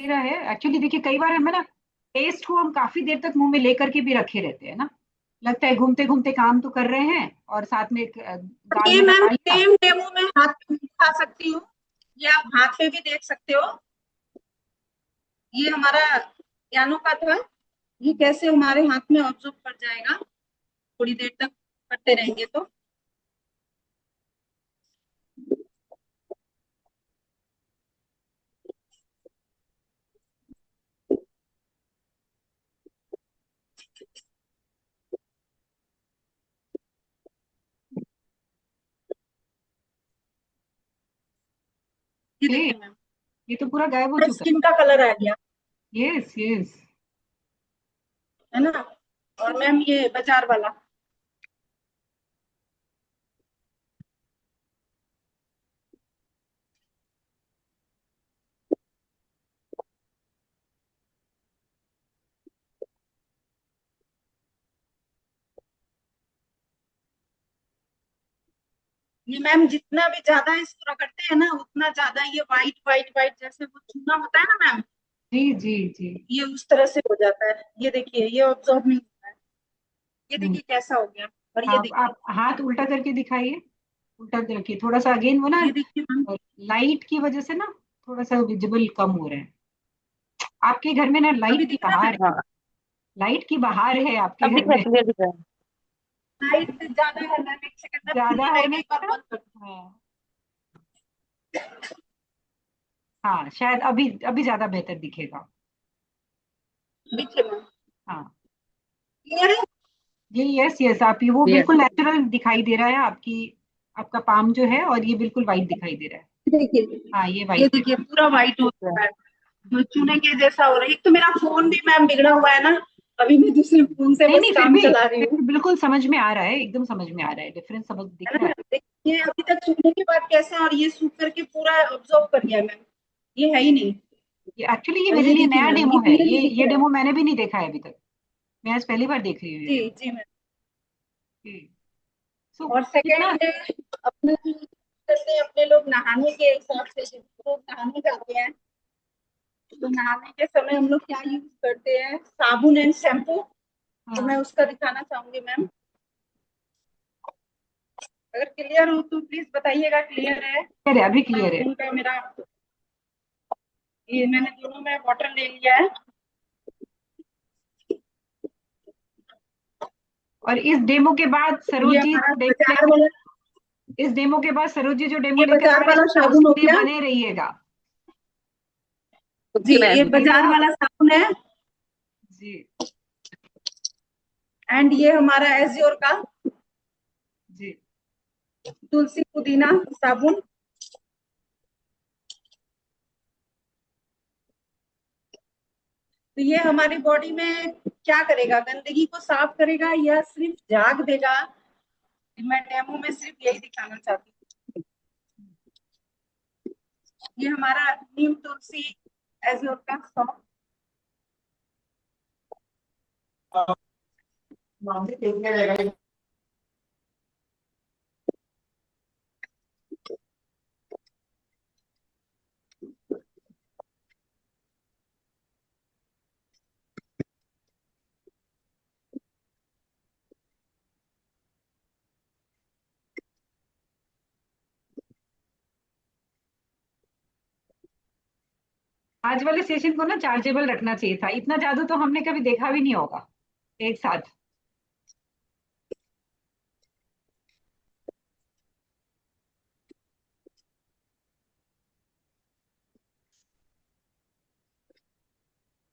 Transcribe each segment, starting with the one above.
मेरा है एक्चुअली। देखिए कई बार हमें ना टेस्ट को हम काफी देर तक मुंह में लेकर के भी रखे रहते हैं ना। लगता है घूमते घूमते काम तो कर रहे हैं और साथ में एक गाल ये में मैम लगा लिया। सेम डेमो मैं हाथ पे भी खा सकती हूँ, ये आप हाथ पे भी देख सकते हो। ये हमारा यानो का था, ये कैसे हमारे हाथ में ऑब्जॉर्व कर जाएगा थोड़ी देर तक करते रहेंगे तो। ये ए, देखिए मैम, ये तो पूरा गायब हो चुका स्किन का कलर आ गया, है। Yes yes. है ना। और मैम ये बाजार वाला, ये मैम जितना भी ज्यादा इसको रगड़ते हैं ना उतना ज्यादा ये वाइट वाइट वाइट जैसे वो चूना होता है ना मैम, जी जी जी। ये उस तरह से हो जाता है। ये देखिए ये ऑब्जॉर्व नहीं होता है, ये हम्म। देखिए कैसा हो गया। और ये देखिए, आप हाथ उल्टा करके दिखाइए। उल्टा रखिए थोड़ा सा अगेन वो ना, ये देखिए मैम। लाइट की वजह से ना थोड़ा सा विजिबल कम हो रहा है। आपके घर में ना अभी लाइट की दिख रहा बहार है, है। लाइट की बहार है आपके अब घर दिख रहा में। है, क्लियर दिख रहा है। लाइट ज्यादा है मैम, एक सेकंड में खुल ज्यादा नहीं है रही, मैं एक बार ना। बंद कर हाँ। हाँ शायद अभी अभी ज्यादा बेहतर दिखेगा। दूं। देखिए मैम, हाँ। क्लियर है। ये यस यस, आप ये वो क्लियर। बिल्कुल नेचुरल दिखाई दे रहा है आपकी। आपका पाम जो है और ये बिल्कुल वाइट दिखाई दे रहा है। देखिए, हाँ ये ये वाइट है। देखिए पूरा व्हाइट हो दिख रहा चुका है, तो चूने के जैसा हो रहा है। एक तो मेरा फोन भी मैम बिगड़ा हुआ है ना, अभी मैं दूसरे फोन से नहीं बस नहीं, काम चला रही फिर हूँ, भी बिल्कुल समझ में आ रहा है, एकदम समझ में आ रहा है, डिफरेंस समझ दिख है रहा ना। है। देखिए अभी तक छूने के बाद कैसा है, और ये सूख करके पूरा ऑब्जॉर्व कर गया मैम, ये है ही नहीं। ये एक्चुअली ये और मेरे ये लिए देखिए नया मैम, ये डेमो है। क्लियरली दिख ये रहा है। डेमो मैंने भी नहीं देखा है अभी तक। मैं आज पहली बार देख रही हूँ ये जी डेमो। जी मैम। सो और कितना। सेकेंड, अपने जैसे अपने लोग नहाने के हिसाब से, जब लोग नहाने जाते हैं तो नहाने के समय हम लोग क्या यूज करते हैं, साबुन एंड शैम्पू। तो हाँ मैं उसका दिखाना चाहूंगी मैम, अगर क्लियर हो तो प्लीज बताइएगा क्लियर है। क्लियर है, अभी मैं क्लियर है। फोन का मेरा, ये मैंने दोनों में बॉटल ले लिया है। और इस डेमो के बाद ये सरोज जी हमारा डेमो बाजार लेकर, वाला, इस डेमो के बाद सरोज जी जो डेमो ये लेकर आ बाजार रहे वाला हैं साबुन उसके हो लिए गया। बने रहिएगा। जी जी ये मैम। बाजार वाला साबुन है। जी एंड ये हमारा एजियोर का जी। तुलसी पुदीना साबुन। तो ये हमारी बॉडी में क्या करेगा, गंदगी को साफ करेगा या सिर्फ झाग देगा, मैं डेमो में सिर्फ यही दिखाना चाहती हूँ। ये हमारा नीम तुलसी एजियोर का सॉफ्ट। आज वाले सेशन को ना चार्जेबल रखना चाहिए था। इतना जादू तो हमने कभी देखा भी नहीं होगा एक साथ।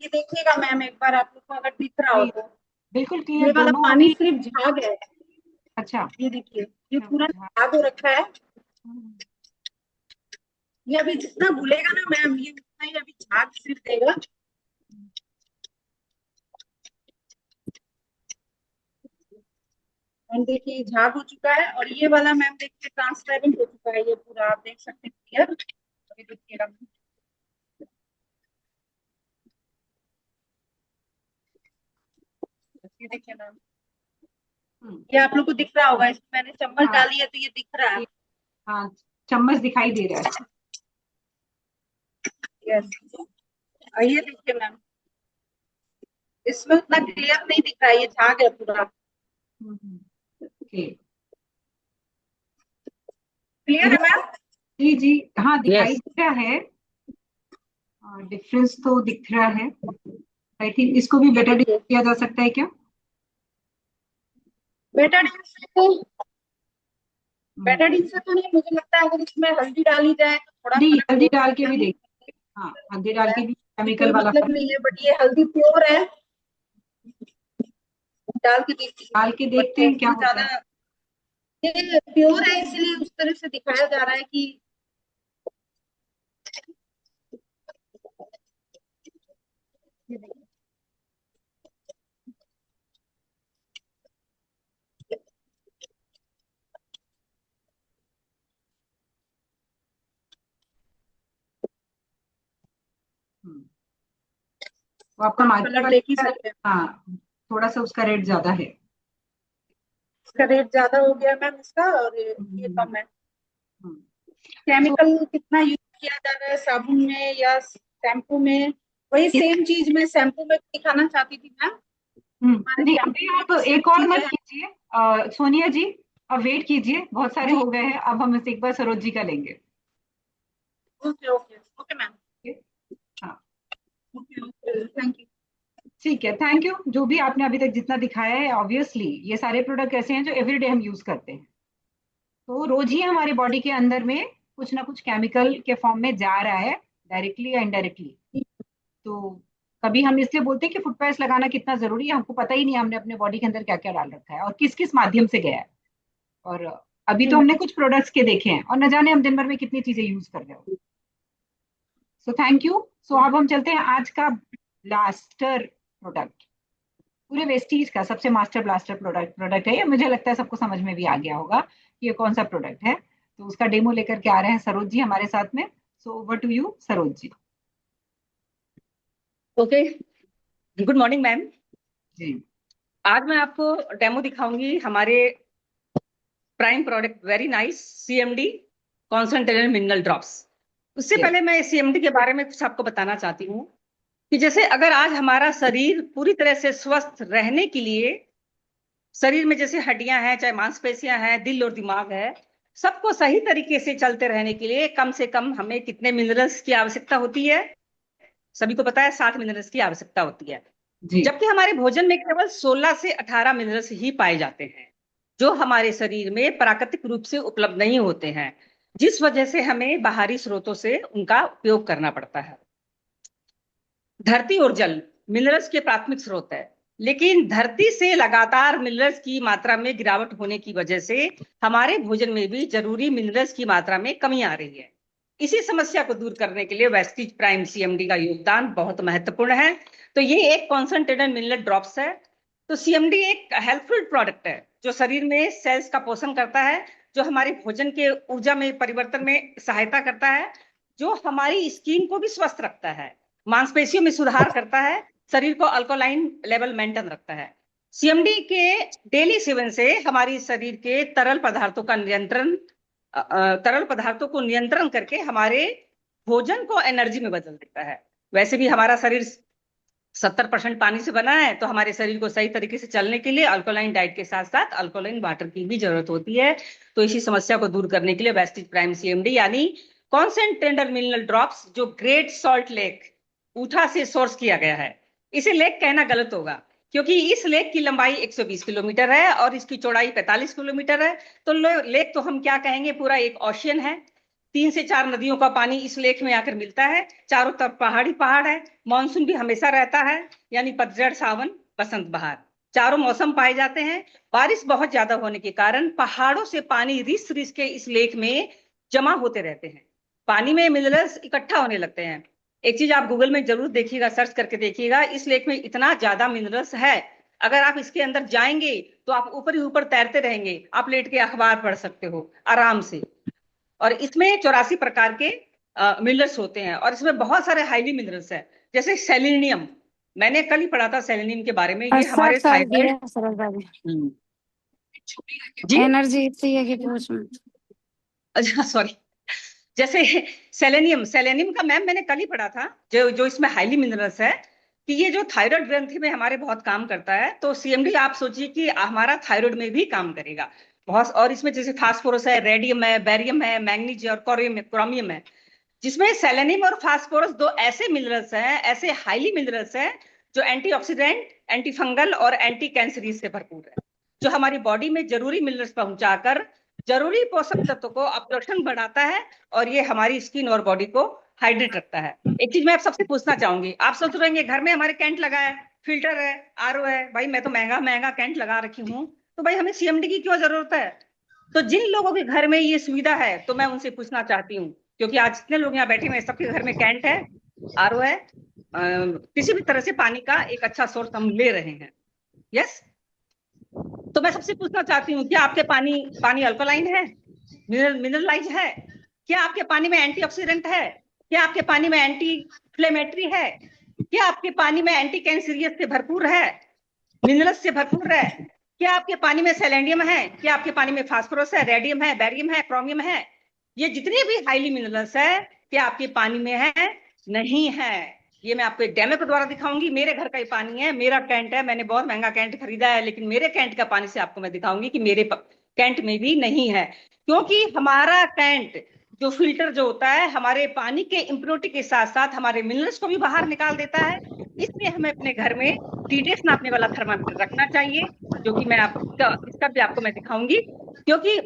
ये देखिएगा मैम एक बार, आप लोग को अगर दिख रहा हो जी तो। बिल्कुल क्लियर ये वाला दोनों पानी अभी। सिर्फ झाग है, अच्छा। ये देखिए, ये पूरा अच्छा। झाग हो रखा है। ये अभी जितना घुलेगा ना मैम, ये उतना ही अभी झाग सिर्फ देगा। एंड देखिए झाग हो चुका है, और ये वाला मैम देखिए ट्रांसपेरेंट हो चुका है, ये पूरा आप देख सकते हैं क्लियर। अभी देखिएगा, ये देखिए मैम, हम्म। ये आप लोग को दिख रहा होगा, इसमें मैंने चम्मच हाँ डाली है तो ये दिख रहा है। हाँ, चम्मच दिखाई दे रहा है। यस। ये देखिए मैम, इसमें उतना क्लियर नहीं दिख रहा है, ये छा गया पूरा। ओके। क्लियर है मैम? जी जी, हाँ दिखाई यस। दे रहा है। डिफरेंस तो दिख रहा है। आई थिंक इसको भी ये बेटर देखिए, किया जा सकता है क्या? बेटाडीन से तो, बेटाडीन से तो नहीं, मुझे लगता है अगर इसमें हल्दी डाली जाए तो थोड़ा हल्दी, फर्क हल्दी हो डाल के सकता भी है। देख। हाँ, हल्दी डाल के भी कि केमिकल कोई वाला मतलब फर्क। नहीं है, बट ये हल्दी प्योर है। डाल के देखती हूँ, डाल के बट देखते हैं क्या थोड़ा होता है। ज्यादा, ये प्योर है इसलिए उस तरह से दिखाया जा रहा है कि ये देखिए। तो आपका आप मार्केट कलर देख ही वाला। सकते हैं, हाँ, थोड़ा सा उसका रेट ज्यादा है। इसका रेट ज्यादा हो गया मैम इसका, और ये हम्म, कम है। हम्म। तो केमिकल कितना यूज किया जा रहा है साबुन में या शैम्पू में, वही इस सेम चीज मैं शैम्पू में दिखाना चाहती थी मैम। हमारे नहीं, शैम्पू अभी में आप भी सेम एक और चीज मत है। कीजिए सोनिया जी। अब वेट कीजिए, बहुत सारे जी, हो गए हैं, अब हम इसे एक बार सरोज जी का लेंगे। ओके ओके ओके मैम, ठीक है? हाँ, ओके ओके, थैंक यू। ठीक है, थैंक यू। जो भी आपने अभी तक जितना दिखाया है, ऑब्वियसली ये सारे प्रोडक्ट ऐसे हैं जो एवरीडे हम यूज करते हैं। तो रोज ही हमारे बॉडी के अंदर में कुछ ना कुछ केमिकल के फॉर्म में जा रहा है, डायरेक्टली या इनडायरेक्टली। तो कभी हम इसलिए बोलते हैं कि फुट पैच लगाना कितना जरूरी है, हमको पता ही नहीं हमने अपने बॉडी के अंदर क्या क्या डाल रखा है और किस किस माध्यम से गया है। और अभी जी तो हमने मैम, कुछ प्रोडक्ट्स के देखे हैं और न जाने हम दिन भर में कितनी चीजें यूज कर रहे हो। So thank you. सो अब हम चलते हैं आज का ब्लास्टर प्रोडक्ट। पूरे वेस्टीज का सबसे मास्टर ब्लास्टर प्रोडक्ट प्रोडक्ट है ये। मुझे लगता है सबको समझ में भी आ गया होगा कि ये कौन सा प्रोडक्ट है। तो उसका डेमो लेकर के आ रहे हैं सरोज जी हमारे साथ में। So over to you Saroj ji. Okay, good morning ma'am. जी आज मैं आपको डेमो दिखाऊंगी हमारे prime product very nice CMD concentrated mineral drops. उससे यस। पहले मैं सीएमडी के बारे में कुछ आपको बताना चाहती हूँ कि जैसे अगर आज हमारा शरीर पूरी तरह से स्वस्थ रहने के लिए, शरीर में जैसे हड्डियां हैं, चाहे मांसपेशियां हैं, दिल और दिमाग है, सबको सही तरीके से चलते रहने के लिए कम से कम हमें कितने मिनरल्स की आवश्यकता होती है? सभी को पता है 7 मिनरल्स की आवश्यकता होती है। जी जबकि हमारे भोजन में केवल 16 से 18 मिनरल्स ही पाए जाते हैं, जो हमारे शरीर में प्राकृतिक रूप से उपलब्ध नहीं होते हैं, जिस वजह से हमें बाहरी स्रोतों से उनका उपयोग करना पड़ता है। धरती और जल मिनरल्स के प्राथमिक स्रोत है, लेकिन धरती से लगातार मिनरल्स की मात्रा में गिरावट होने की वजह से हमारे भोजन में भी जरूरी मिनरल्स की मात्रा में कमी आ रही है। इसी समस्या को दूर करने के लिए वेस्टीज प्राइम सीएमडी का योगदान बहुत महत्वपूर्ण है। तो ये एक कॉन्सेंट्रेटेड मिनरल ड्रॉप्स है। तो सीएमडी एक हेल्पफुल प्रोडक्ट है जो शरीर में सेल्स का पोषण करता है, जो हमारे भोजन के ऊर्जा में परिवर्तन में सहायता करता है, जो हमारी स्किन को भी स्वस्थ रखता है, मांसपेशियों में सुधार करता है, शरीर को अल्कोलाइन लेवल मेंटेन रखता है। सीएमडी के डेली सेवन से हमारी शरीर के तरल पदार्थों को नियंत्रण करके हमारे भोजन को एनर्जी में बदल देता है। वैसे भी हमारा शरीर 70% पानी से बना है, तो हमारे शरीर को सही तरीके से चलने के लिए अल्कोलाइन डाइट के साथ साथ अल्कोलाइन वाटर की भी जरूरत होती है। तो इसी समस्या को दूर करने के लिए वेस्टीज प्राइम सीएमडी यानी कॉन्सेंट्रेटेड मिनरल ड्रॉप्स, जो ग्रेट सॉल्ट लेक ऊठा से सोर्स किया गया है। इसे लेक कहना गलत होगा, क्योंकि इस लेक की लंबाई 120 किलोमीटर है और इसकी चौड़ाई 45 किलोमीटर है। तो लेक तो हम क्या कहेंगे, पूरा एक ओशियन है। 3 से 4 नदियों का पानी इस लेक में आकर मिलता है। चारों तरफ पहाड़ी पहाड़ है। मानसून भी हमेशा रहता है, यानी पतझड़, सावन, बसंत, बहार, चारों मौसम पाए जाते हैं। बारिश बहुत ज्यादा होने के कारण पहाड़ों से पानी रिस रिस के इस लेक में जमा होते रहते हैं। पानी में मिनरल्स इकट्ठा होने लगते हैं। एक चीज आप गूगल में जरूर देखिएगा, सर्च करके देखिएगा, इस लेक में इतना ज्यादा मिनरल्स है, अगर आप इसके अंदर जाएंगे तो आप ऊपर ही ऊपर तैरते रहेंगे। आप लेट के अखबार पढ़ सकते हो आराम से। और इसमें 84 प्रकार के मिनरल्स होते हैं और इसमें बहुत सारे हाईली मिनरल्स हैं, जैसे सेलेनियम। मैंने कल ही पढ़ा था सेलेनियम के बारे में, ये 60 हमारे साल की थायराइड। है सरल भाभी। जी, एनर्जी इतनी है कि पूछ मत। अच्छा सॉरी। जैसे सेलेनियम, सेलेनियम का मैम मैंने कल ही पढ़ा था, जो जो इसमें हाईली मिनरल्स है, कि ये जो थायराइड ग्रंथि में हमारे बहुत काम करता है। तो सीएमडी आप सोचिए कि हमारा थायराइड में भी काम करेगा बहुत। और इसमें जैसे फास्फोरस है, रेडियम है, बैरियम है, मैग्नीज और क्रोमियम है, जिसमें सेलेनियम और फास्फोरस दो ऐसे मिनरल्स हैं, ऐसे हाईली मिनरल्स हैं, जो एंटीऑक्सीडेंट, एंटी फंगल और एंटी कैंसरीज से भरपूर है, जो हमारी बॉडी में जरूरी मिनरल्स पहुंचाकर जरूरी पोषक तत्व को अब्जॉर्प्शन बढ़ाता है, और ये हमारी स्किन और बॉडी को हाइड्रेट रखता है। एक चीज मैं आप सबसे पूछना चाहूंगी, आप सोच रहे हैं घर में हमारे कैंट लगा है, फिल्टर है, आरओ है, भाई मैं तो महंगा महंगा कैंट लगा रखी हूँ, तो भाई हमें सीएमडी की क्यों जरूरत है? तो जिन लोगों के घर में ये सुविधा है, तो मैं उनसे पूछना चाहती हूँ, क्योंकि आज जितने लोग यहाँ बैठे हुए हैं सबके घर में कैंट है, आरओ है, किसी भी तरह से पानी का एक अच्छा सोर्स हम ले रहे हैं। यस, तो मैं सबसे पूछना चाहती हूँ, क्या आपके पानी पानी अल्कलाइन है, मिनरलाइज है? क्या आपके पानी में एंटीऑक्सीडेंट है? क्या आपके पानी में एंटी इंफ्लेमेटरी है? क्या आपके पानी में एंटी कैंसरियस से भरपूर है, मिनरल्स से भरपूर है? क्या आपके पानी में सेलेनियम है? क्या आपके पानी में फास्फोरस है, रेडियम है, बैरियम है, क्रोमियम है? ये जितने भी हाईली मिनरल्स है, क्या आपके पानी में है? नहीं है। ये मैं आपको एक डेमो के द्वारा दिखाऊंगी। मेरे घर का ही पानी है, मेरा कैंट है, मैंने बहुत महंगा कैंट खरीदा है, लेकिन मेरे कैंट का पानी से आपको मैं दिखाऊंगी कि मेरे कैंट में भी नहीं है, क्योंकि हमारा कैंट जो फिल्टर जो होता है, हमारे पानी के इम्प्योरिटी के साथ साथ हमारे मिनरल्स को भी बाहर निकाल देता है। इसलिए हमें अपने घर में टीडीएस नापने वाला थर्मामीटर रखना चाहिए, जो कि मैं आपका इसका भी आपको मैं दिखाऊंगी, क्योंकि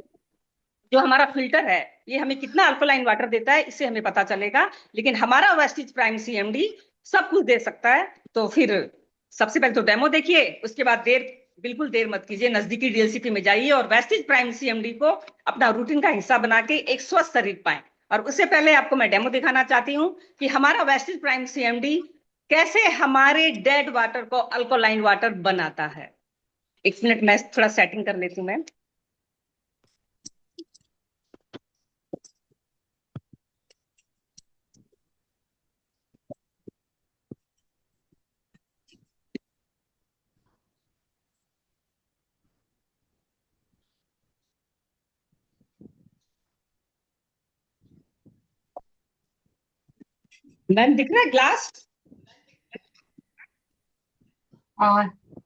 जो हमारा फिल्टर है ये हमें कितना अल्कलाइन वाटर देता है इससे हमें पता चलेगा। लेकिन हमारा वेस्टिज प्राइम सीएमडी सब कुछ दे सकता है। तो फिर सबसे पहले तो डेमो देखिए, उसके बाद बिल्कुल देर मत कीजिए, नजदीकी डीएलसीपी में जाइए और वेस्टिज प्राइम सीएमडी को अपना रूटीन का हिस्सा बना के एक स्वस्थ शरीर पाएं। और उससे पहले आपको मैं डेमो दिखाना चाहती हूँ कि हमारा वेस्टिज प्राइम सीएमडी कैसे हमारे डेड वाटर को अल्कोलाइन वाटर बनाता है। एक मिनट मैं थोड़ा सेटिंग कर लेती हूँ मैम। मैम दिख रहा है ग्लास?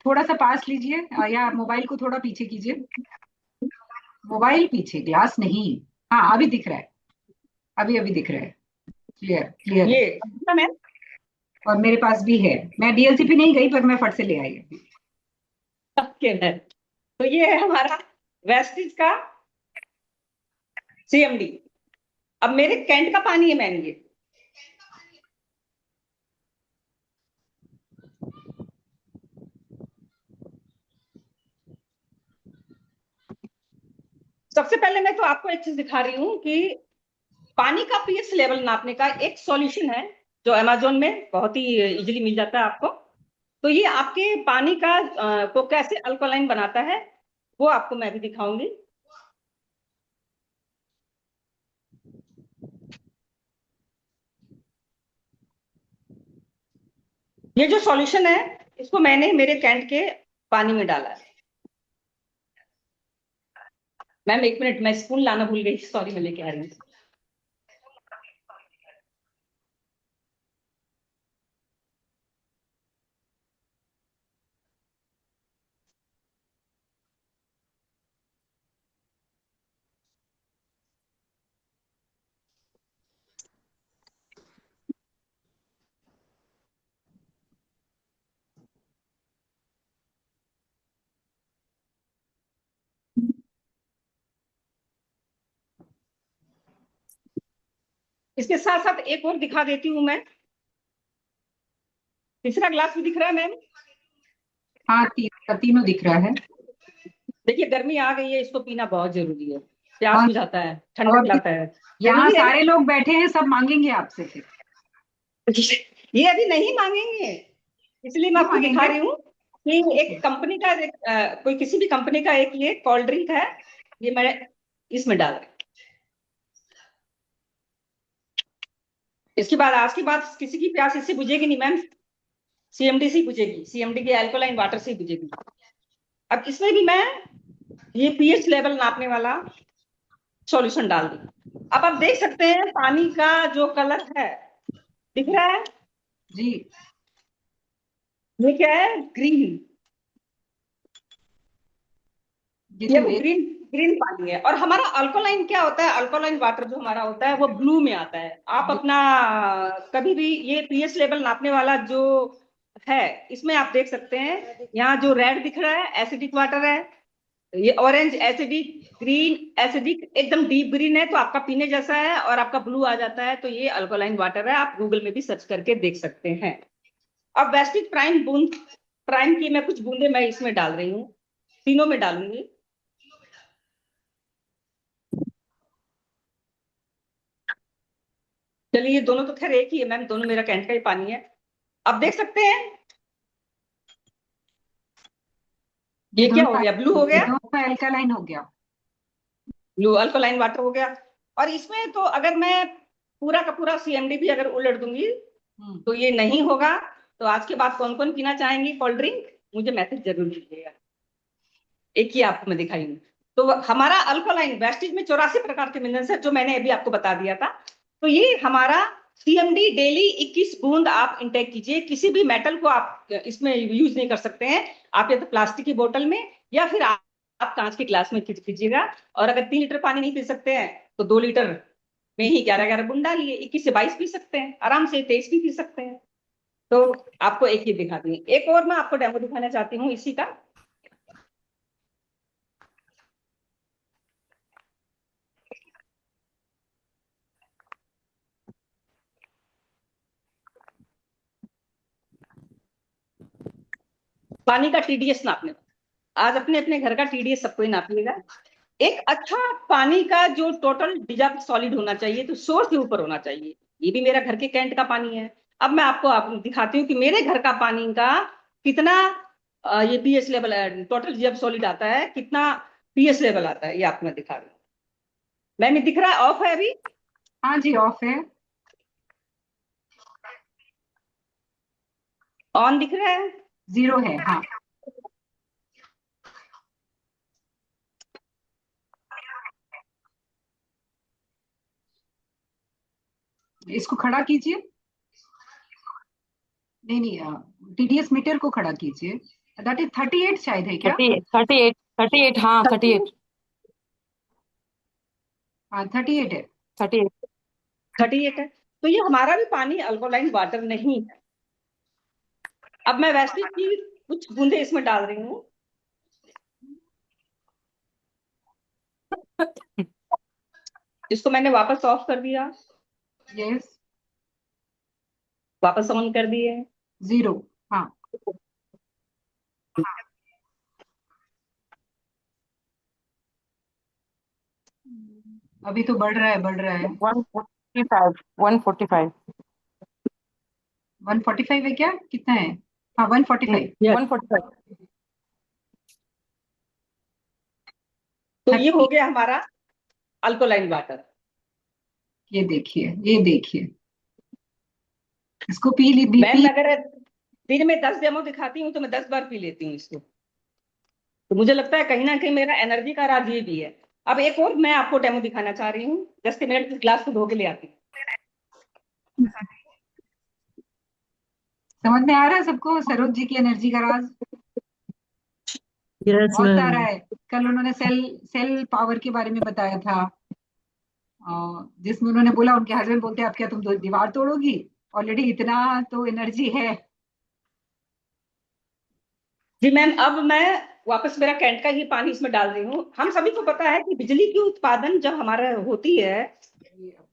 थोड़ा सा पास लीजिए, या मोबाइल को थोड़ा पीछे कीजिए। मोबाइल पीछे, ग्लास नहीं। हाँ, अभी दिख रहा है, अभी अभी दिख रहा है, क्लियर क्लियर है। ये मैम और मेरे पास भी है, मैं डीएलसीपी नहीं गई पर मैं फट से ले आई अभी। ओके मैम, तो ये है हमारा वेस्टिज का सीएमडी। अब मेरे कैंट का पानी है मैम, ये सबसे पहले मैं तो आपको एक चीज दिखा रही हूँ कि पानी का पीएच लेवल नापने का एक सॉल्यूशन है, जो अमेजोन में बहुत ही इजीली मिल जाता है आपको। तो ये आपके पानी का को कैसे अल्कोलाइन बनाता है वो आपको मैं भी दिखाऊंगी। ये जो सॉल्यूशन है इसको मैंने मेरे कैंट के पानी में डाला है। मैम एक मिनट, मैं स्पून लाना भूल गई, सॉरी, मैं लेके आ रही हूँ। इसके साथ साथ एक और दिखा देती हूँ मैं। तीसरा ग्लास भी दिख रहा है मैम? हाँ, तीनों दिख रहा है। देखिए गर्मी आ गई है, इसको पीना बहुत जरूरी है, प्यास और बुझाता है, ठंडक लाता है। यहाँ जरूरी है। सारे लोग बैठे हैं, सब मांगेंगे आपसे फिर। ये अभी नहीं मांगेंगे, इसलिए मैं नहीं आपको दिखा मांगेंगे। रही हूँ कि एक कंपनी का कोई किसी भी कंपनी का एक ये कोल्ड ड्रिंक है, ये मैं इसमें डाल रही हूँ। इसके बाद आज के बाद किसी की प्यास इससे बुझेगी नहीं मैम, सीएमडी से बुझेगी, सीएमडी के अल्कोलाइन वाटर से बुझेगी। अब इसमें भी मैं ये पीएच लेवल नापने वाला सॉल्यूशन डाल दी। अब आप देख सकते हैं पानी का जो कलर है, दिख रहा है? जी। ये क्या है? ग्रीन। ये ये तो वो एक ग्रीन ग्रीन पानी है। और हमारा अल्कोलाइन क्या होता है? अल्कोलाइन वाटर जो हमारा होता है वो ब्लू में आता है। आप अपना कभी भी ये पीएच लेवल नापने वाला जो है, इसमें आप देख सकते हैं, यहाँ जो रेड दिख रहा है एसिडिक वाटर है, ये ऑरेंज एसिडिक, ग्रीन एसिडिक, एकदम डीप ग्रीन है तो आपका पीने जैसा है, और आपका ब्लू आ जाता है तो ये अल्कोलाइन वाटर है। आप गूगल में भी सर्च करके देख सकते हैं। अब वेस्टिज प्राइम बूंद, प्राइम की मैं कुछ बूंदे मैं इसमें डाल रही हूँ, तीनों में डालूंगी। चलिए, ये दोनों तो खैर एक ही है मैम, दोनों मेरा कैंट का ही पानी है। अब देख सकते हैं ये ये क्या हो गया? ब्लू हो ये गया, दोनों एल्कालाइन हो गया। ब्लू अल्कोलाइन वाटर हो गया। और इसमें तो अगर मैं पूरा का पूरा सीएमडी भी अगर उलट दूंगी हम्म। तो ये नहीं होगा। तो आज के बाद कौन कौन पीना चाहेंगी कोल्ड ड्रिंक? मुझे मैसेज जरूर दीजिएगा। एक ही आपको मैं दिखाई हूँ। तो हमारा अल्कोलाइन वेस्टिज में 84 प्रकार के मिनरल्स है, जो मैंने अभी आपको बता दिया था। तो ये हमारा सीएमडी डेली 21 बूंद आप इंटेक कीजिए। किसी भी मेटल को आप इसमें यूज नहीं कर सकते हैं। आप या तो प्लास्टिक की बोतल में, या फिर आप कांच के ग्लास में कीजिएगा। और अगर 3 लीटर पानी नहीं पी सकते हैं तो 2 लीटर में ही 11-11 बूंद डालिए। 21 से 22 पी सकते हैं आराम से, 23 भी पी सकते हैं। तो आपको एक ही दिखा दी, एक और मैं आपको डेमो दिखाना चाहती हूँ इसी का। पानी का टीडीएस नापने, आज अपने अपने घर का टीडीएस सबको ही नापिएगा। एक अच्छा पानी का जो टोटल डिजर्व सॉलिड होना चाहिए तो 100 से ऊपर होना चाहिए। ये भी मेरा घर के कैंट का पानी है। अब मैं आपको दिखाती हूँ कि मेरे घर का पानी का कितना ये pH level total deserve solid आता है, कितना पीएच लेवल आता है, ये आपको मैं दिखा रही हूँ। मैम ये दिख रहा है? ऑफ है अभी? हाँ जी, ऑफ है। ऑन दिख रहा है? 0 है, हाँ। इसको खड़ा कीजिए। नहीं नहीं, टीडीएस मीटर को खड़ा कीजिए। दैट इज 38 शायद है क्या? 38 हाँ 38। 38 है। 38। 38 है। तो ये हमारा भी पानी अल्कोलाइन वाटर नहीं है। अब मैं वैसे की कुछ बूंदे इसमें डाल रही हूँ। इसको मैंने वापस ऑफ कर दिया, यस। वापस ऑन कर दिए। 0, हाँ। अभी तो बढ़ रहा है, बढ़ रहा है। 145 145। 145 है क्या? कितना है? हाँ, 145। 145। तो ये हो 30। गया हमारा अल्कोलाइन वाटर। ये देखिए, ये देखिए। इसको पी ली भी मैम पी। अगर दिन में 10 डेमो दिखाती हूँ तो मैं 10 बार पी लेती हूँ इसको। तो मुझे लगता है कहीं ना कहीं मेरा एनर्जी का राज ये भी है। अब एक और मैं आपको डेमो दिखाना चाह रही हूँ। 10 मिनट इस ग्लास को धो के ले आती हूँ। समझ में आ रहा है सबको सरोज जी की एनर्जी का राज? यस बहुत मैम। सारा है। कल उन्होंने सेल सेल पावर के बारे में बताया था, जिसमें उन्होंने बोला, उनके हस्बैंड बोलते हैं अब क्या तुम दीवार तोड़ोगी, ऑलरेडी इतना तो एनर्जी है। जी मैम, अब मैं वापस मेरा कैंट का ही पानी इसमें डाल रही हूँ। हम सभी को पता है कि बिजली की उत्पादन जब हमारा होती है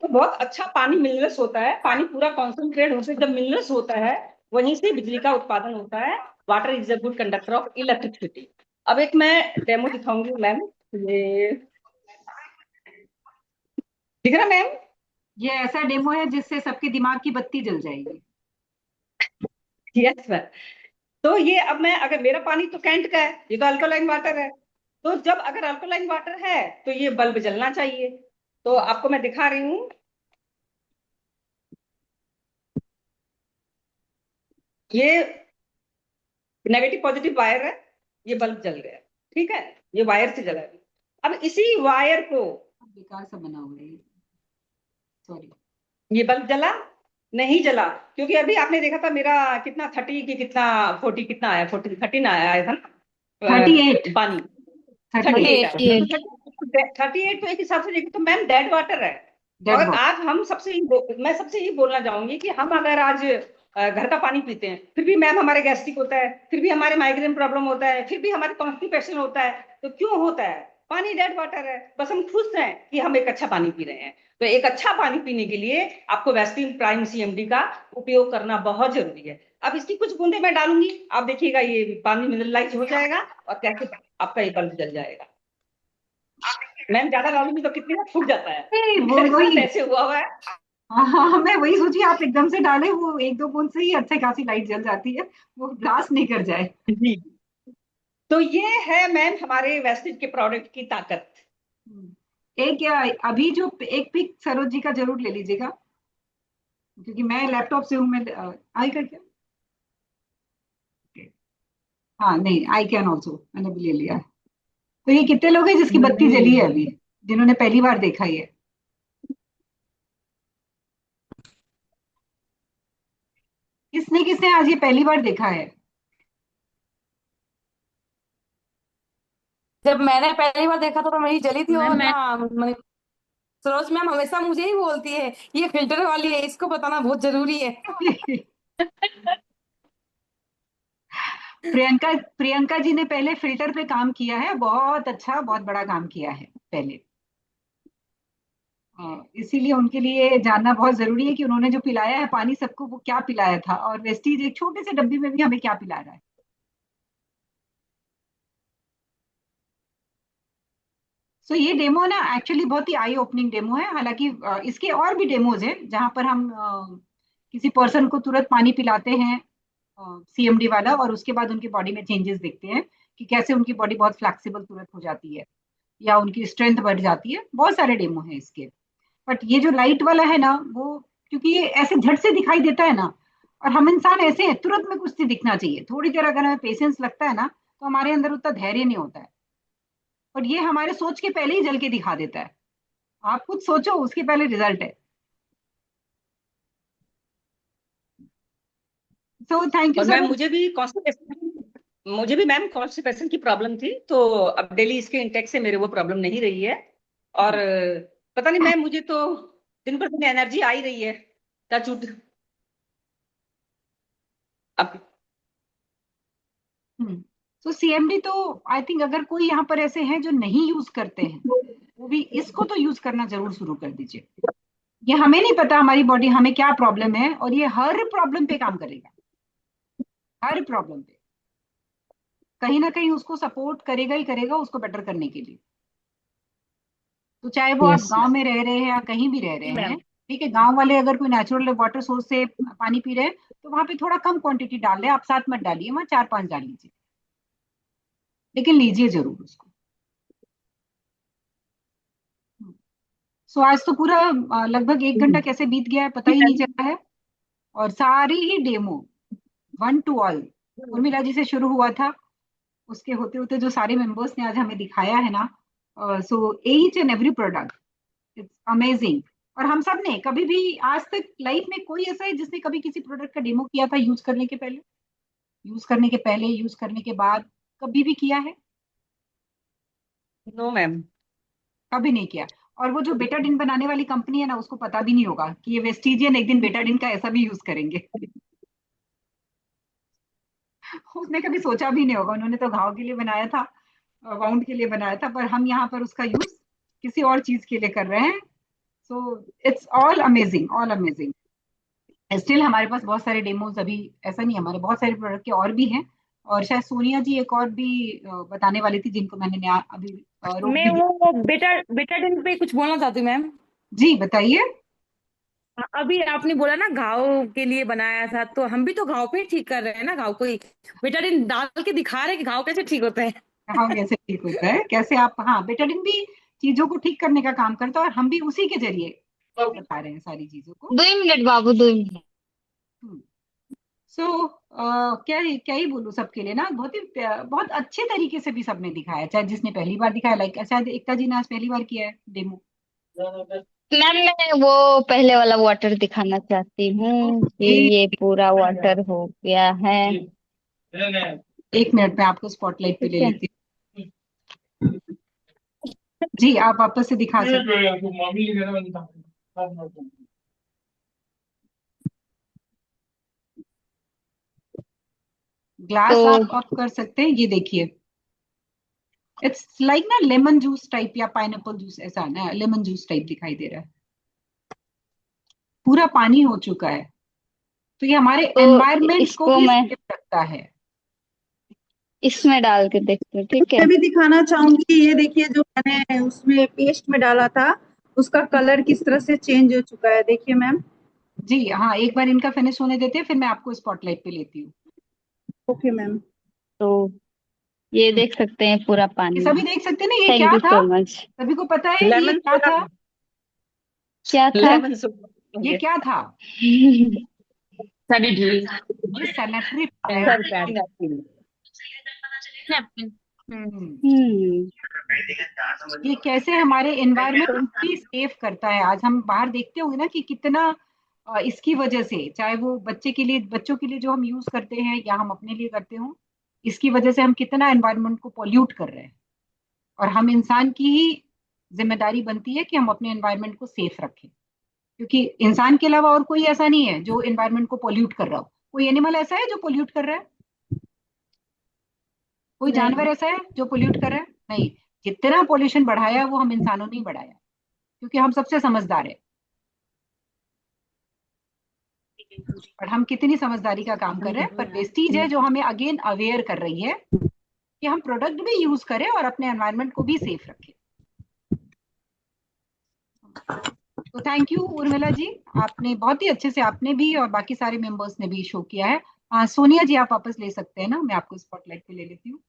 तो बहुत अच्छा पानी मिनरल्स होता है। पानी पूरा कॉन्सेंट्रेट होकर जब मिनरल्स होता है, वहीं से बिजली का उत्पादन होता है। Water is a good conductor of electricity. अब एक मैं डेमो दिखाऊंगी मैम। ये दिख रहा मैम? ये ऐसा डेमो है जिससे सबके दिमाग की बत्ती जल जाएगी। Yes ma'am. तो ये अब मैं, अगर मेरा पानी तो कैंट का है, ये तो अल्कोलाइन वाटर है। तो जब अगर अल्कोलाइन वाटर है तो ये बल्ब जलना चाहिए। तो आपको मैं दिखा रही हूँ, ये नेगेटिव पॉजिटिव वायर है, ये बल्ब जल गया। ठीक है, ये वायर से जला है। अब इसी वायर को बेकार सा बना हुआ है ये। सॉरी। ये बल्ब जला? नहीं जला, क्योंकि अभी आपने देखा था मेरा कितना 30 की कितना 40 कितना आया, 13 आया था ना 38। पानी। 38 38। आया था, तो 38 तो एक हिसाब से देखें तो मैम डेड वाटर है। डेड और वाटर। आज हम सबसे मैं सबसे यही बोलना चाहूंगी कि हम अगर आज घर का पानी पीते हैं, फिर भी मैम हमारे गैस्ट्रिक होता है, फिर भी हमारे माइग्रेन प्रॉब्लम होता है, फिर भी हमारे कॉन्स्टिपेशन होता है, तो क्यों होता है? पानी डेड वाटर है, बस हम खुश हैं कि हम एक अच्छा पानी पी रहे हैं। तो एक अच्छा पानी पीने के लिए आपको वेस्टिन प्राइम सीएमडी का उपयोग करना बहुत जरूरी है। अब इसकी कुछ बूंदे मैं डालूंगी, आप देखिएगा ये पानी मिनरलाइज हो जाएगा और कैसे आपका ये बल्ब जल जाएगा। मैम ज्यादा डालूंगी तो कितनी बार फूट जाता है, वो मेरे साथ वही। ऐसे हुआ हुआ है। हाँ हाँ, मैं वही सोची आप एकदम से डाले, वो एक दो बूंद से ही अच्छे खासी लाइट जल जाती है, वो ब्लास्ट नहीं कर जाए। जी। तो ये है मैम हमारे वेस्टिज के प्रोडक्ट की ताकत। एक या अभी जो एक पिक सरोज जी का जरूर ले लीजिएगा, क्योंकि मैं लैपटॉप से हूँ। मैं आई का क्या? हाँ नहीं, आई कैन ऑल्सो, मैंने भी ले लिया। तो ये कितने लोग हैं जिसकी बत्ती जली है अभी, जिन्होंने पहली बार देखा ये? किसने किसने आज ये पहली बार देखा है? जब मैंने पहली बार देखा था तो मेरी जली थी, और मैं ना सरोज मैम हमेशा मुझे ही बोलती है ये फिल्टर वाली है, इसको बताना बहुत जरूरी है। प्रियंका प्रियंका जी ने पहले फिल्टर पे काम किया है, बहुत अच्छा, बहुत बड़ा काम किया है पहले। इसीलिए उनके लिए जानना बहुत जरूरी है कि उन्होंने जो पिलाया है पानी सबको, वो क्या पिलाया था, और वेस्टीज एक छोटे से डब्बी में भी हमें क्या पिला रहा है। सो ये डेमो ना एक्चुअली बहुत ही आई ओपनिंग डेमो है। हालांकि इसके और भी डेमोज हैं जहां पर हम किसी पर्सन को तुरंत पानी पिलाते हैं, सीएमडी वाला, और उसके बाद उनकी बॉडी में चेंजेस देखते हैं कि कैसे उनकी बॉडी बहुत फ्लेक्सिबल तुरंत हो जाती है, या उनकी स्ट्रेंथ बढ़ जाती है। बहुत सारे डेमो हैं इसके। बट ये जो लाइट वाला है ना, वो क्योंकि ये ऐसे झट से दिखाई देता है ना, और हम इंसान ऐसे हैं, तुरंत में कुछ से दिखना चाहिए। थोड़ी देर अगर हमें पेशेंस लगता है ना, तो हमारे अंदर उतना धैर्य नहीं होता है। और ये हमारे सोच के पहले ही जल के दिखा देता है। आप कुछ सोचो, उसके पहले रिजल्ट है। सो थैंक यू और मैम सर। मुझे भी मैम कॉन्स्टिपेशन की प्रॉब्लम थी, तो अब डेली इसके इंटेक से मेरे वो प्रॉब्लम नहीं रही है। और पता नहीं मैम, मुझे तो दिन पर दिन एनर्जी आ ही रही है, टचवुड। अब सो सीएमडी तो आई थिंक अगर कोई यहाँ पर ऐसे हैं जो नहीं यूज करते हैं, वो भी इसको तो यूज करना जरूर शुरू कर दीजिए। ये हमें नहीं पता हमारी बॉडी हमें क्या प्रॉब्लम है, और ये हर प्रॉब्लम पे काम करेगा। हर प्रॉब्लम पे कहीं ना कहीं उसको सपोर्ट करेगा ही करेगा, उसको बेटर करने के लिए। तो चाहे वो आप यस गांव मैम। में रह रहे हैं या कहीं भी रह रहे जी हैं, मैम। ठीक है, गांव वाले अगर कोई नेचुरल वाटर सोर्स से पानी पी रहे हैं, तो वहां पे थोड़ा कम क्वांटिटी डाल रहे हैं, आप साथ मत डालिए, वहां 4-5 डाल लीजिए, लेकिन लीजिए जरूर उसको। सो आज तो पूरा लगभग 1 घंटा कैसे बीत गया है पता ही नहीं चला है। और सारी ही demo, one to all, Urmila ji से शुरू हुआ था, उसके होते होते जो सारे मेंबर्स ने आज हमें दिखाया है ना, so each and every product, it's amazing. और हम सब ने कभी भी आज तक लाइफ में, कोई ऐसा है जिसने कभी किसी प्रोडक्ट का डेमो किया था यूज करने के पहले, यूज करने के पहले, यूज करने के बाद, कभी भी किया है? No ma'am. कभी नहीं किया। और वो जो बेटाडिन बनाने वाली कंपनी है ना, उसको पता भी नहीं होगा कि ये वेस्टिजियन एक दिन बेटाडिन का ऐसा भी यूज करेंगे। उसने कभी सोचा भी नहीं होगा, उन्होंने तो घाव के लिए बनाया था, वाउंड के लिए बनाया था, पर हम यहाँ पर उसका यूज किसी और चीज के लिए कर रहे हैं। So it's all amazing, all amazing. Still हमारे पास बहुत सारे डेमोज अभी, ऐसा नहीं, हमारे बहुत सारे प्रोडक्ट के और भी हैं। और शायद सोनिया जी एक और भी बताने वाली थी, जिनको मैंने अभी रोक मैं भी दिया। वो बेटाडिन पे कुछ बोलना चाहती हूँ मैम। जी बताइए। अभी आपने बोला ना घाव के लिए बनाया था, तो हम भी तो घाव पे ही ठीक कर रहे हैं ना, घाव को ही बेटाडिन डाल के दिखा रहे हैं कि घाव कैसे ठीक होता है। हाँ कैसे ठीक होता है, कैसे आप, हाँ, बेटाडिन भी चीजों को ठीक करने का काम करता है, और हम भी उसी के जरिए बता रहे हैं सारी चीजों को। 2 मिनट बाबू, 2 मिनट। सो क्या क्या ही बोलूं, सबके लिए ना बहुत ही बहुत अच्छे तरीके से भी सबने दिखाया, चाहे जिसने पहली बार दिखाया, लाइक शायद एकता जी ने आज पहली बार किया है डेमो, मैम मैं वो पहले वाला वाटर दिखाना चाहती हूँ कि ये पूरा वाटर हो गया है। एक मिनट में आपको स्पॉटलाइट पे ले ठीक है। लेती हूँ। जी आप वापस से दिखा सकते हैं। ग्लास तो आप ऑफ कर सकते हैं, ये देखिए इट्स लाइक ना लेमन जूस टाइप या पाइनएप्पल जूस, ऐसा ना लेमन जूस टाइप दिखाई दे रहा है, पूरा पानी हो चुका है। तो ये हमारे तो एनवायरनमेंट को इसको भी मैं सेफ रखता है। इसमें डाल के देखती हूँ, ठीक है। मैं भी दिखाना चाहूंगी, ये देखिए जो मैंने उसमें पेस्ट में डाला था उसका कलर किस तरह से चेंज हो चुका है, देखिए मैम। जी हाँ, एक बार इनका फिनिश होने देते हैं, फिर मैं आपको स्पॉटलाइट पे लेती हूँ। Okay ma'am. तो ये देख सकते हैं पूरा ये पानी। सभी देख सकते हैं ना, ये थैंक क्या यू था? So much. सभी को पता है ये लेमन क्या था? क्या था? लेमन सोडा ये क्या था? सैनिटरी ये sanitary sir pad. Pad napkin. Napkin. हम्म। ये कैसे हमारे एनवायरनमेंट को भी सेफ करता है। आज हम बाहर देखते होंगे ना कि कितना इसकी वजह से, चाहे वो बच्चे के लिए, बच्चों के लिए जो हम यूज करते हैं या हम अपने लिए करते हो, इसकी वजह से हम कितना एनवायरनमेंट को पॉल्यूट कर रहे हैं। और हम इंसान की ही जिम्मेदारी बनती है कि हम अपने एनवायरनमेंट को सेफ रखें, क्योंकि इंसान के अलावा और कोई ऐसा नहीं है जो एनवायरनमेंट को पॉल्यूट कर रहा हो। कोई एनिमल ऐसा है जो पॉल्यूट कर रहा है? कोई नहीं। जानवर ऐसा है जो पोल्यूट कर रहा है? नहीं। जितना पोल्यूशन बढ़ाया वो हम इंसानों ने ही बढ़ाया, क्योंकि हम सबसे समझदार है। और हम कितनी समझदारी का काम कर रहे हैं, पर वेस्टीज है जो हमें अगेन अवेयर कर रही है कि हम प्रोडक्ट भी यूज करें और अपने एनवायरनमेंट को भी सेफ रखें। तो थैंक यू उर्मिला जी, आपने बहुत ही अच्छे से, आपने भी और बाकी सारे मेंबर्स ने भी शो किया है। सोनिया जी आप वापस ले सकते हैं ना, मैं आपको स्पॉटलाइट पे ले लेती हूँ।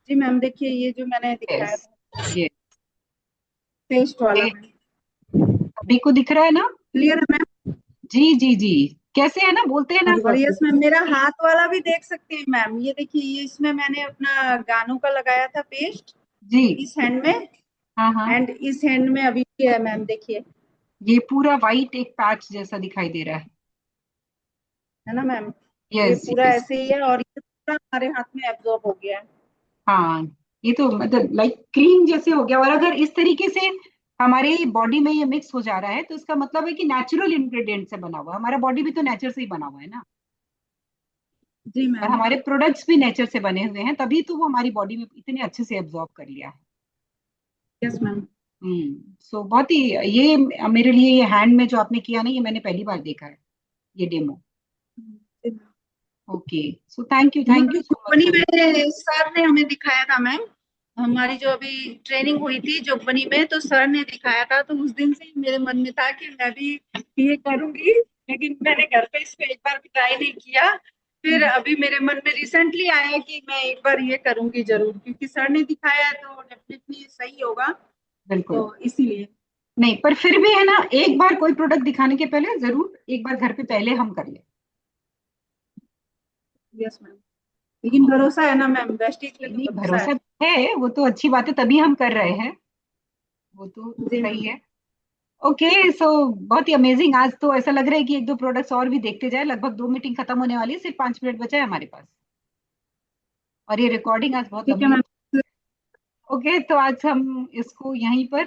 जी मैम, देखिए ये जो मैंने दिखाया यस, था ये पेस्ट वाला, सभी को दिख रहा है ना? क्लियर है मैम। जी जी जी, कैसे है ना, बोलते हैं ना। और यस मैम, मेरा हाथ वाला भी देख सकते हैं मैम, ये देखिए, ये इसमें मैंने अपना गानों का लगाया था पेस्ट, जी इस हैंड में हाँ हाँ, एंड इस हैंड में अभी भी है मैम, देखिए। ये पूरा वाइट एक पैच जैसा दिखाई दे रहा है। है ना मैम, ये यस पूरा यस, ऐसे ही है और ये पूरा हमारे हाथ में एब्जॉर्ब हो गया है। हाँ, ये तो मतलब लाइक क्रीम जैसे हो गया। और अगर इस तरीके से हमारे बॉडी में ये मिक्स हो जा रहा है, तो इसका मतलब है कि नेचुरल इंग्रेडिएंट से बना हुआ है। हमारा बॉडी भी तो नेचर से ही बना हुआ है ना, जी और मैम। हमारे प्रोडक्ट्स भी नेचर से बने हुए हैं, तभी तो वो हमारी बॉडी में इतने अच्छे से एब्जॉर्ब कर लिया है। Yes ma'am. सो बहुत ही, ये मेरे लिए ये हैंड में जो आपने किया ना, ये मैंने पहली बार देखा है, ये डेमो। ओके, सो ये थैंक यू सो जुगबनी मच। में सर ने हमें दिखाया था मैम, हमारी जो अभी ट्रेनिंग हुई थी जुगबनी में, तो सर ने दिखाया था, तो उस दिन से ही मेरे मन में था कि मैं भी ये करूंगी, लेकिन मैंने घर पे इसको एक बार भी ट्राई नहीं किया। फिर अभी मेरे मन में रिसेंटली आया कि मैं एक बार ये करूंगी जरूर, क्योंकि सर ने दिखाया है तो डेफिनेटली सही होगा, बिल्कुल। तो इसीलिए। नहीं, पर फिर भी है ना, एक बार कोई प्रोडक्ट दिखाने के पहले जरूर एक बार घर पे पहले हम कर ले। यस मैम, लेकिन भरोसा है ना मैम, वेस्टीज पे तो नहीं, भरोसा है। भरोसा है, वो तो अच्छी बात है, तभी हम कर रहे हैं, वो तो जी सही मैम। है। ओके, सो बहुत ही अमेजिंग। आज तो ऐसा लग रहा है कि एक दो प्रोडक्ट्स और भी देखते जाए। लगभग 2 मीटिंग खत्म होने वाली है, सिर्फ 5 मिनट बचा है हमारे पास, और ये रिकॉर्डिंग आज बहुत ठीक है लंबी हो। मैम। ओके, तो आज हम इसको यहीं पर